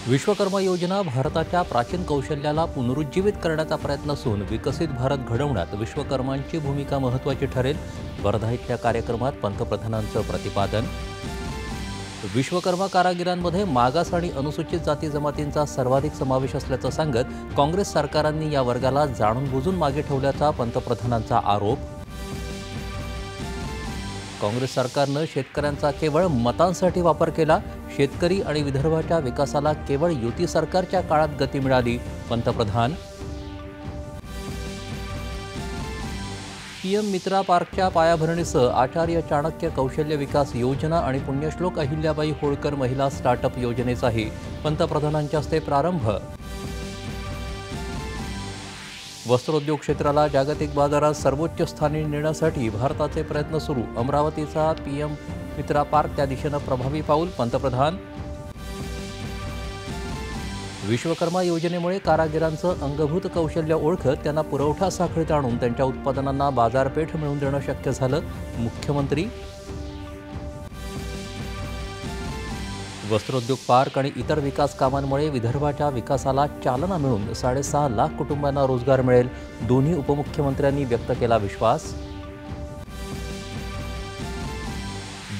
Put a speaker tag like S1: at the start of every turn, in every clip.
S1: विश्वकर्मा योजना भारताच्या प्राचीन कौशल्याला पुनरुज्जीवित करण्याचा प्रयत्न असून विकसित भारत घडवण्यात विश्वकर्मांची भूमिका महत्त्वाची ठरेल. वर्धा इथल्या कार्यक्रमात पंतप्रधानांचं प्रतिपादन. विश्वकर्मा कारागिरांमध्ये मागास आणि अनुसूचित जाती जमातींचा सर्वाधिक समावेश असल्याचं सांगत काँग्रेस सरकारांनी या वर्गाला जाणून बुजून मागे ठेवल्याचा पंतप्रधानांचा आरोप. काँग्रेस सरकारनं शेतकऱ्यांचा केवळ मतांसाठी वापर केला. शेतकरी आणि विदर्भाच्या विकासाला केवळ युती सरकारच्या काळात गती मिळाली. पंतप्रधान. पीएम मित्रा पार्कच्या पायाभरणीसह आचार्य चाणक्य कौशल्य विकास योजना आणि पुण्यश्लोक अहिल्याबाई होळकर महिला स्टार्टअप योजनेचाही पंतप्रधानांच्या हस्ते प्रारंभ. वस्त्रोद्योग क्षेत्राला जागतिक बाजारात सर्वोच्च स्थानी नेण्यासाठी भारताचे प्रयत्न सुरू. अमरावतीचा पीएम मित्रा पार्क त्या दिशेनं प्रभावी पाऊल. पंतप्रधान. विश्वकर्मा योजनेमुळे कारागिरांचं अंगभूत कौशल्य ओळखत त्यांना पुरवठा साखळीत आणून त्यांच्या उत्पादनांना बाजारपेठ मिळवून देणं शक्य झालं. मुख्यमंत्री. वस्त्रोद्योग पार्क आणि इतर विकास कामांमुळे विदर्भाच्या विकासाला चालना मिळून 6.5 लाख कुटुंबांना रोजगार मिळेल. दोन्ही उपमुख्यमंत्र्यांनी व्यक्त केला विश्वास.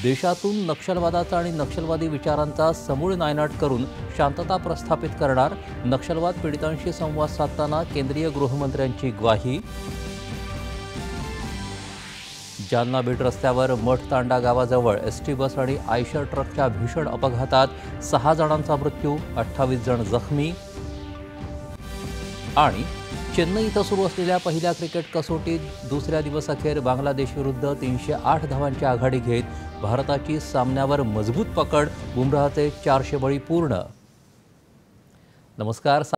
S1: देशातून नक्षलवादाचा आणि नक्षलवादी विचारांचा समूळ नायनाट करून शांतता प्रस्थापित करणार. नक्षलवाद पीडितांशी संवाद साधताना केंद्रीय गृहमंत्र्यांची ग्वाही. जालना बीड रस्त्यावर मठतांडा गावाजवळ एसटी बस आणि आयशर ट्रकच्या भीषण अपघातात 6 जणांचा मृत्यू, 28 जण जखमी. आणि चेन्नई इथं सुरू असलेल्या पहिल्या क्रिकेट कसोटीत दुसऱ्या दिवसाखेर बांगलादेश विरुद्ध 308 धावांची आघाडी घेत भारताची सामन्यावर मजबूत पकड. बुमराहचे 400 बळी पूर्ण. नमस्कार.